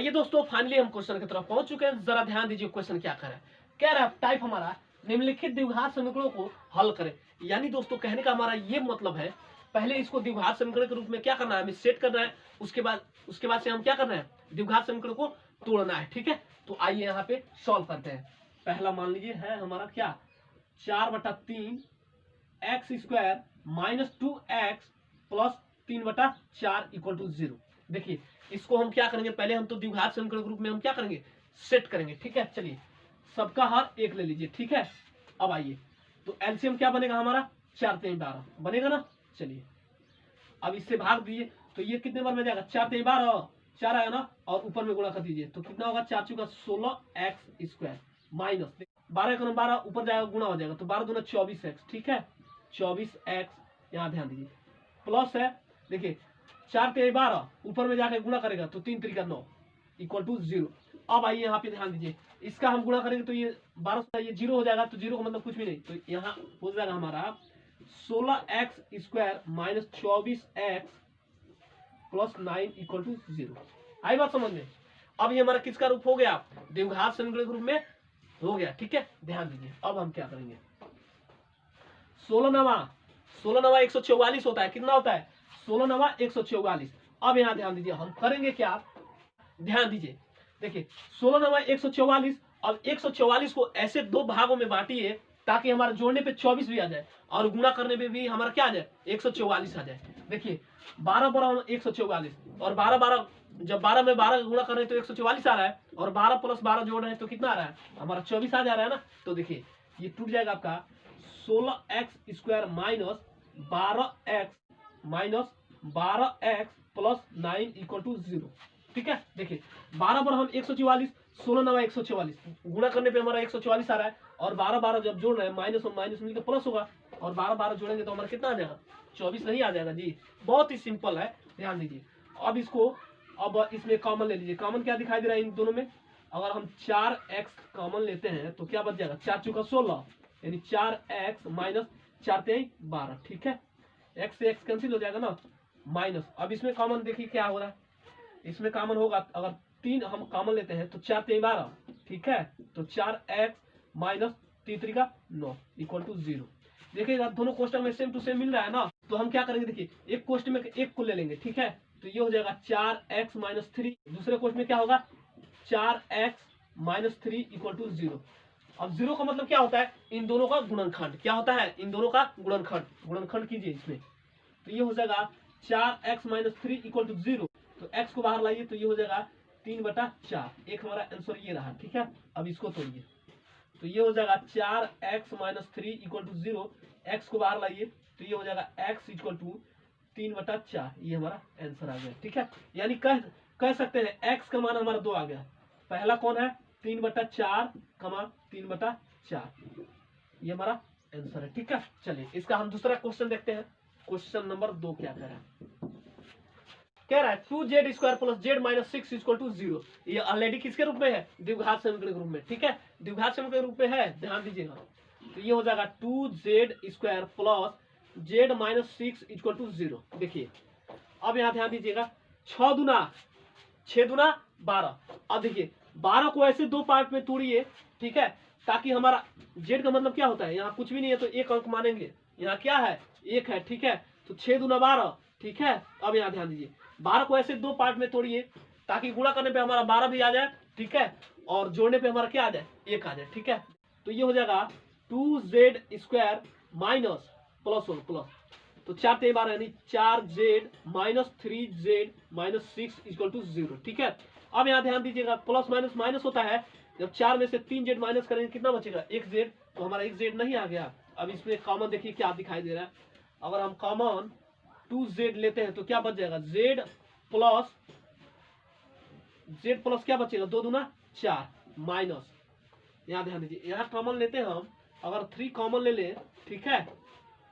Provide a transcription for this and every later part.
आइए दोस्तों, फाइनली हम क्वेश्चन की तरफ पहुंच चुके हैं। जरा ध्यान दीजिए क्वेश्चन क्या कर रहा है। कह रहा है टाइप हमारा निम्नलिखित द्विघात समीकरणों को हल करें। यानी दोस्तों कहने का हमारा ये मतलब है, पहले इसको द्विघात समीकरण के रूप में क्या करना है, हमें सेट करना है। उसके बाद से हम क्या करना है, द्विघात समीकरण को तोड़ना है। ठीक है, तो आइए यहाँ पे सॉल्व करते हैं। पहला मान लीजिए है हमारा क्या, 4/3 x square minus 2x plus 3/4 equal to 0। देखिए इसको हम क्या करेंगे, पहले हम तो द्विघात समीकरण के रूप में हम क्या करेंगे, सेट करेंगे। ठीक है, चलिए सबका हर एक ले लीजिए। ठीक है, अब आइए तो एलसीएम क्या बनेगा हमारा, 4×3=12 बनेगा ना। चलिए अब इससे भाग दीजिए तो ये कितने बार में जाएगा, 4×3=12, 4 आएगा ना, और ऊपर में गुणा कर दीजिए तो कितना होगा, 4×4 16x² माइनस 12×12 ऊपर जाएगा गुणा हो जाएगा तो 12×2 24x। ठीक है, 24x यहाँ ध्यान दीजिए, प्लस है देखिए 4×3=12 ऊपर में जाकर गुणा करेगा तो 3×3=9 इक्वल टू 0। अब आइए यहाँ पे ध्यान दीजिए, इसका हम गुणा करेंगे तो ये 12 से ये 0 हो जाएगा, तो 0 का मतलब कुछ भी नहीं, तो यहाँ हो जाएगा हमारा 16x² minus 24x plus 9 equal to 0। आई बात समझ में। अब ये हमारा किसका रूप हो गया, द्विघात समीकरण के रूप में हो गया। ठीक है, ध्यान दीजिए अब हम क्या करेंगे, 16×9 144 होता है। कितना होता है, 16×9 144। अब यहाँ ध्यान दीजिए हम करेंगे क्या, ध्यान दीजिए देखिए 16×9 144। अब 144 को ऐसे दो भागों में बांटिए ताकि हमारा जोड़ने पे 24 भी आ जाए और गुणा करने पे भी हमारा क्या आ जाए, 144 आ जाए। देखिए 12 144 और 12 जब 12 में 12 गुणा कर रहे हैं तो 144 आ रहा है, और 12 + 12 जोड़ रहे हैं तो कितना आ रहा है, हमारा 24 आ जा रहा है ना। तो देखिए ये टूट जाएगा आपका 16x² minus 12x plus 9 equal to 0। ठीक है, देखिए 12 पर हम 144, 16×9 144 गुणा करने पे हमारा 144 आ रहा है, और 12 जब जोड़ रहे हैं माइनस और माइनस मिलकर प्लस होगा, और 12 जोड़ेंगे तो हमारा कितना आ जाएगा, 24 नहीं आ जाएगा जी। बहुत ही सिंपल है, ध्यान दीजिए। अब इसको अब इसमें कॉमन ले लीजिए, कॉमन क्या दिखाई दे रहा है इन दोनों में, अगर हम 4x कॉमन लेते हैं तो क्या बच जाएगा, 4×4 16 यानी 4x माइनस 4×3=12। ठीक है, x से x कैंसिल हो जाएगा ना, माइनस। अब इसमें कॉमन देखिए क्या हो रहा है, इसमें कॉमन होगा, अगर 3 हम कॉमन लेते हैं तो 4×3=12। ठीक है, तो 4x माइनस 3×3=9 इक्वल टू 0। देखिएगा दोनों क्वेश्चन में सेम टू सेम मिल रहा है ना, तो हम क्या करेंगे, देखिए एक क्वेश्चन में एक को ले लेंगे। ठीक है, तो ये हो जाएगा 4x माइनस 3, दूसरे क्वेश्चन में क्या होगा 4x माइनस 3 इक्वल टू 0। अब 0 का मतलब क्या होता है, इन दोनों का गुणनखंड। क्या होता है, इन दोनों का गुणनखंड। गुणनखंड कीजिए इसमें, तो ये हो जाएगा 4x माइनस 3 इक्वल टू 0। तो x को बाहर लाइए तो ये हो जाएगा 3/4। एक हमारा आंसर ये रहा। ठीक है, अब इसको तोड़िए तो ये हो जाएगा 4x minus 3 equal to 0। x को बाहर लाइए तो ये हो जाएगा x इक्वल टू 3/4। ये हमारा आंसर आ गया। ठीक है, यानी कह सकते हैं x का मान हमारा 2 आ गया। पहला कौन है, 3/4 3/4, ये हमारा आंसर है। ठीक है, चलिए इसका हम दूसरा क्वेश्चन देखते हैं। क्वेश्चन नंबर 2 क्या कह रहा है, कह रहा है 2z² plus z minus 6 equal to 0। ये ऑलरेडी किसके रूप में है, द्विघात समीकरण के रूप में। ठीक है, द्विघात समीकरण के रूप में है, ध्यान दीजिएगा। तो ये हो जाएगा 2z² plus z minus 6 equal to 0। देखिए अब यहाँ ध्यान दीजिएगा, 6 दूना 12। अब देखिए 12 को ऐसे दो पार्ट में तोड़िए। ठीक है, ताकि हमारा z का मतलब क्या होता है, यहाँ कुछ भी नहीं है तो एक अंक मानेंगे, यहाँ क्या है, 1 है। ठीक है, तो 6 दूना 12। ठीक है, अब यहाँ ध्यान दीजिए 12 को ऐसे दो पार्ट में तोड़िए ताकि गुणा करने पे हमारा 12 भी आ जाए। ठीक है, और जोड़ने पे हमारा क्या आ जाए, 1 आ जाए। ठीक है, तो ये हो जाएगा 2z² माइनस प्लस तो 4×3=12 यानी 4z minus 3z minus 6 equal to 0। ठीक है, अब यहाँ ध्यान दीजिएगा प्लस माइनस माइनस होता है, जब 4 में से 3z माइनस करेंगे कितना बचेगा, 1z। तो हमारा 1z नहीं आ गया। अब इसमें कॉमन देखिए क्या दिखाई दे रहा है, अगर हम कॉमन 2z लेते हैं तो क्या बच जाएगा, z प्लस क्या बचेगा, 2 दूना 4 माइनस, यहाँ ध्यान दीजिए यहाँ कॉमन लेते हैं हम, अगर 3 कॉमन ले लें। ठीक है,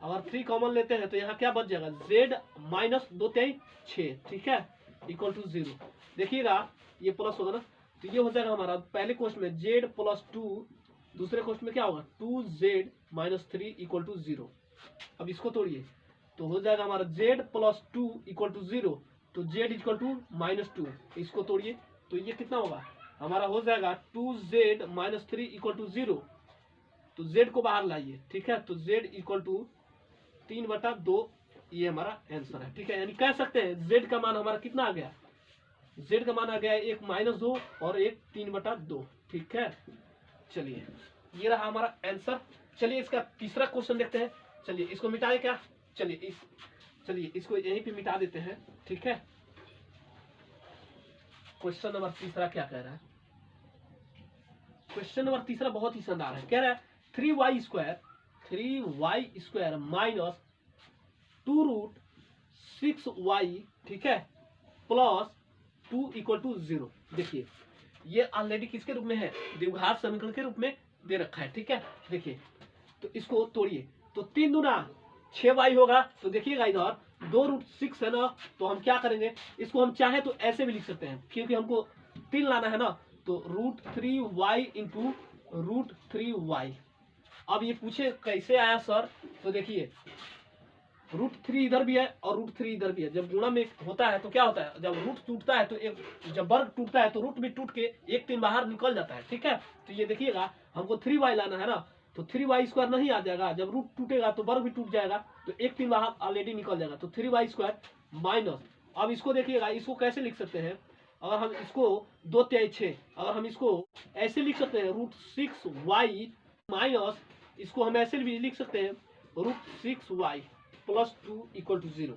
अगर 3 कॉमन लेते हैं तो यहाँ क्या बच जाएगा, z माइनस 2×3 6। ठीक है, इक्वल टू 0। देखिएगा ये प्लस होगा ना, तो ये हो जाएगा हमारा पहले क्वेश्चन में z प्लस 2, दूसरे क्वेश्चन में क्या होगा 2z माइनस 3 इक्वल टू 0। अब इसको तोड़िए तो हो जाएगा हमारा z प्लस 2 इक्वल टू 0, तो z इक्वल टू -2। इसको तोड़िए तो ये कितना होगा हमारा, हो जाएगा 2z माइनस 3 इक्वल टू 0। तो z को बाहर लाइए, ठीक है। तो z इक्वल टू 3/2, ये हमारा आंसर है, ठीक है। यानी कह सकते हैं z का मान हमारा कितना आ गया, z का मान आ गया एक -2 और एक 3/2, ठीक है। चलिए ये रहा हमारा आंसर। चलिए इसका तीसरा क्वेश्चन देखते हैं। चलिए इसको मिटाए क्या, चलिए इसको यहीं पे मिटा देते हैं, ठीक है। क्वेश्चन नंबर तीसरा क्या कह रहा है, क्वेश्चन नंबर तीसरा बहुत ही शानदार है। कह रहा है 3y स्क्वायर माइनस 2√6y, ठीक है, प्लस 2 इक्वल टू 0। देखिए ये ऑलरेडी किसके रूप में है, द्विघात समीकरण के रूप में दे रखा है, ठीक है। देखिए तो इसको तोड़िए, तो 3 दूना 6y होगा। तो देखिएगा इधर 2√6 है ना, तो हम क्या करेंगे, इसको हम चाहे तो ऐसे भी लिख सकते हैं, क्योंकि हमको 3 लाना है ना। तो √3y इंटू √3y। अब ये पूछे कैसे आया सर, तो देखिए √3 इधर भी है और √3 इधर भी है। जब गुणा में होता है तो क्या होता है, जब रूट टूटता है तो एक, जब वर्ग टूटता है तो रूट भी टूट के एक 3 बाहर निकल जाता है, ठीक है। तो ये देखिएगा हमको 3y लाना है ना, तो 3y स्क्वायर नहीं आ जाएगा, जब रूट टूटेगा तो वर्ग भी टूट जाएगा, तो एक 3 बाहर ऑलरेडी निकल जाएगा। तो 3y स्क्वायर माइनस, अब इसको देखिएगा, इसको कैसे लिख सकते हैं, अगर हम इसको 2×6, अगर हम इसको ऐसे लिख सकते हैं √6y माइनस, इसको हम ऐसे भी लिख सकते हैं √6y प्लस 2 इक्वल टू 0।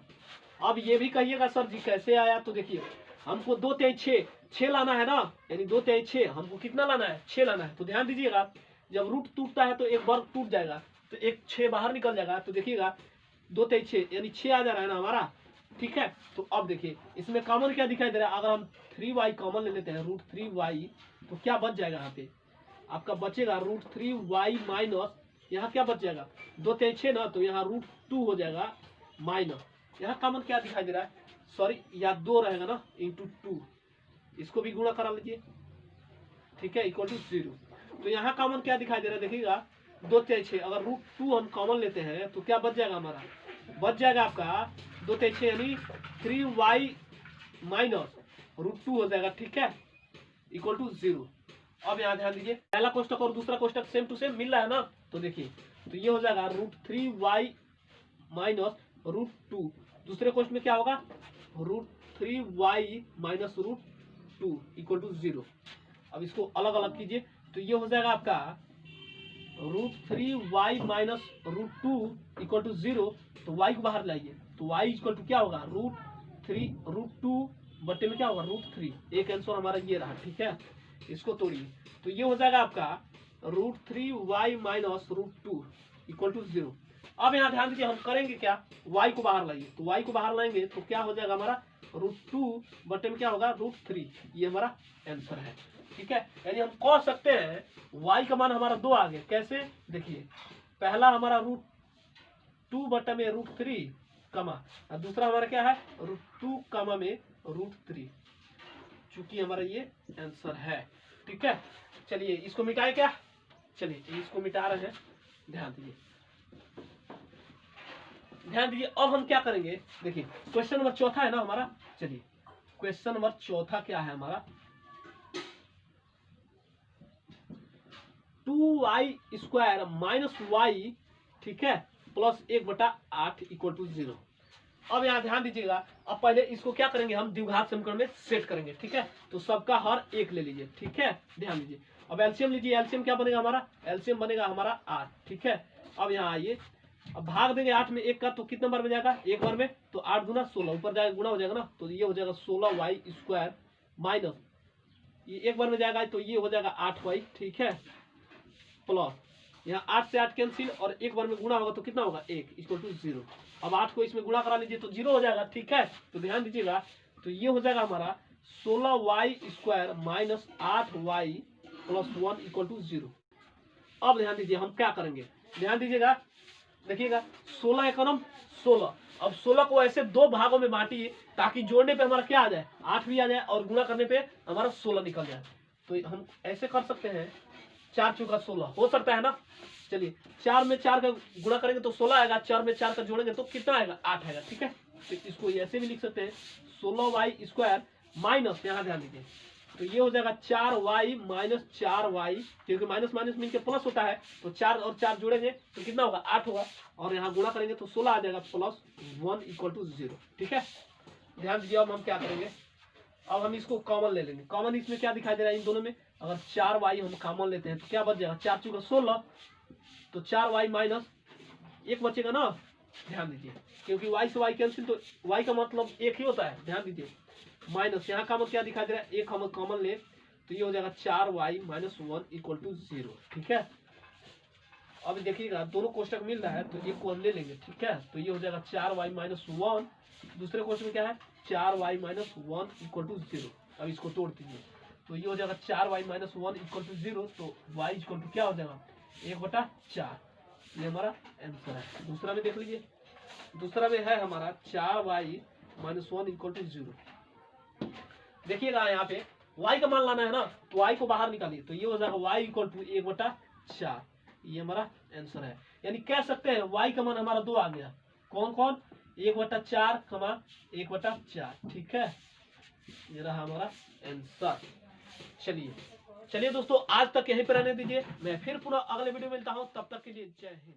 अब ये भी कहिएगा सर जी कैसे आया, तो देखिए हमको 2×6 लाना है ना, यानी 2×6 हमको कितना लाना है, 6 लाना है। तो ध्यान दीजिएगा जब रूट टूटता है तो एक वर्ग टूट जाएगा, तो एक 6 बाहर निकल जाएगा। तो देखिएगा 2×6 यानी 6 आ जा रहा है ना हमारा, ठीक है। तो अब देखिए इसमें कॉमन क्या दिखाई दे रहा है, अगर हम 3y कॉमन ले लेते हैं √3y, तो क्या बच जाएगा यहाँ पे, आपका बचेगा √3y माइनस, यहाँ क्या बच जाएगा 2×6 ना, तो यहाँ √2 हो जाएगा माइनस, यहाँ कॉमन क्या दिखाई दे रहा है, सॉरी या 2 रहेगा ना, इंटू 2, इसको भी गुणा करा लीजिए, ठीक है, इक्वल टू 0। तो यहाँ कॉमन क्या दिखाई दे रहा है, देखिएगा 2×6, अगर √2 हम कॉमन लेते हैं तो क्या बच जाएगा हमारा, बच जाएगा आपका 2×6 यानी 3y माइनस √2 हो जाएगा, ठीक है, इक्वल टू 0। अब यहाँ ध्यान दीजिए पहला कोष्टक और दूसरा कोष्टक सेम टू सेम मिल रहा है ना, तो देखिए तो ये हो जाएगा √3y माइनस √2, दूसरे कोष्टक में क्या होगा √3y माइनस √2 इक्वल टू 0। अब इसको अलग अलग कीजिए, तो ये हो जाएगा आपका √3y माइनस √2 इक्वल टू 0। तो y को बाहर लाइए, तो y इक्वल टू क्या होगा √2 बटे में क्या होगा √3। एक आंसर हमारा ये रहा, ठीक है। इसको तोड़िए, तो ये हो जाएगा आपका √3y माइनस √2 इक्वल टू 0। अब यहाँ ध्यान दीजिए हम करेंगे क्या, y को बाहर लाइए, तो y को बाहर लाएंगे तो क्या हो जाएगा हमारा √2 बटे में क्या होगा √3, ये हमारा आंसर है, ठीक है। यानी हम कह सकते हैं y का मान हमारा 2 आ गया। कैसे, देखिए पहला हमारा √2 बटे में √3 कमा, और दूसरा हमारा क्या है √2 कमा में √3, चूंकि हमारा ये आंसर है, ठीक है। चलिए इसको मिटाए क्या, चलिए इसको मिटा रहे हैं, ध्यान दीजिए ध्यान दीजिए। अब हम क्या करेंगे, देखिए क्वेश्चन नंबर चौथा है ना हमारा, चलिए क्वेश्चन नंबर चौथा क्या है हमारा, 2y स्क्वायर माइनस y, ठीक है, प्लस 1/8 इक्वल टू 0। अब यहाँ ध्यान दीजिएगा, अब पहले इसको क्या करेंगे, हम द्विघात समीकरण में सेट करेंगे, ठीक है। तो सबका हर एक ले लीजिए, ठीक है, ध्यान दीजिए। अब एलसीएम लीजिए, एलसीएम क्या बनेगा हमारा, एलसीएम बनेगा हमारा 8, ठीक है। अब यहाँ आइए, अब भाग देंगे 8 में 1 का, तो कितना बार में जाएगा, 1 बार में, तो 8 गुना 16 ऊपर जाएगा, गुना हो जाएगा ना, तो ये हो जाएगा 16y स्क्वायर माइनस, ये 1 बार में जाएगा तो ये हो जाएगा 8y, ठीक है, प्लस यहाँ 8 से 8 कैंसिल, और 1 बार में गुणा होगा तो कितना होगा 1 इक्वल टू 0। अब 8 को इसमें गुणा करा लीजिए तो 0 हो जाएगा, ठीक है। तो ध्यान दीजिएगा, तो ये हो जाएगा हमारा 16y square minus 8y plus 1 equal to 0। अब ध्यान दीजिए हम क्या करेंगे, ध्यान दीजिएगा, देखिएगा 16 एकम 16, अब 16 को ऐसे 2 भागों में बांटिए ताकि जोड़ने पे हमारा क्या आ जाए 8 भी आ जाए, और गुणा करने पे हमारा 16 निकल जाए। तो हम ऐसे कर सकते हैं 4 चौका 16 हो सकता है ना। चलिए 4 में 4 का गुणा करेंगे तो 16 आएगा, 4 में 4 का जोड़ेंगे तो कितना आएगा 8 आएगा, ठीक है। तो इसको ऐसे भी लिख सकते हैं 16y स्क्वायर माइनस, यहाँ ध्यान दीजिए, तो ये हो जाएगा 4y माइनस 4y, क्योंकि माइनस माइनस मिलकर प्लस होता है, तो 4 और 4 जोड़ेंगे तो कितना होगा 8 होगा, और यहाँ गुणा करेंगे तो 16 आ जाएगा प्लस 1 इक्वल टू 0। ठीक है, ध्यान दीजिए। अब हम क्या करेंगे, अब हम इसको कॉमन ले लेंगे। कॉमन इसमें क्या दिखाई दे रहा है इन दोनों में, अगर 4y हम कॉमन लेते हैं तो क्या बच जाएगा, 4 चौका 16, तो 4y माइनस 1 बचेगा ना। ध्यान दीजिए, क्योंकि y से y कैंसिल, तो y का मतलब 1 ही होता है। ध्यान दीजिए, माइनस यहाँ का मतलब क्या दिखाई दे रहा है, 1 हम कॉमन ले तो ये हो जाएगा 4y माइनस 1 इक्वल टू 0। ठीक है, अब देखिएगा दोनों कोष्टक मिल रहा है तो एक को हम ले लेंगे। ठीक है, तो ये हो जाएगा 4y माइनस 1, दूसरे क्वेश्चन में क्या है 4y माइनस 1 इक्वल टू 0। अब इसको तोड़ दीजिए तो ये हो जाएगा 4y माइनस 1 इक्वल टू 0, तो y इक्वल टू क्या हो जाएगा 1/4। ये हमारा आंसर है। दूसरा में देख लीजिए, दूसरा में है हमारा 4y माइनस 1 इक्वल टू 0। देखिएगा यहाँ पे y का मान लाना है ना, तो y को बाहर निकालिए तो ये हो जाएगा y इक्वल टू 1/4। ये हमारा आंसर है, यानी कह सकते हैं y का मान हमारा 2 आ गया। कौन कौन, 1/4 1/4। ठीक है, ये रहा हमारा आंसर। चलिए दोस्तों, आज तक यहीं पर रहने दीजिए, मैं फिर पुनः अगले वीडियो में मिलता हूँ, तब तक के लिए जय हिंद।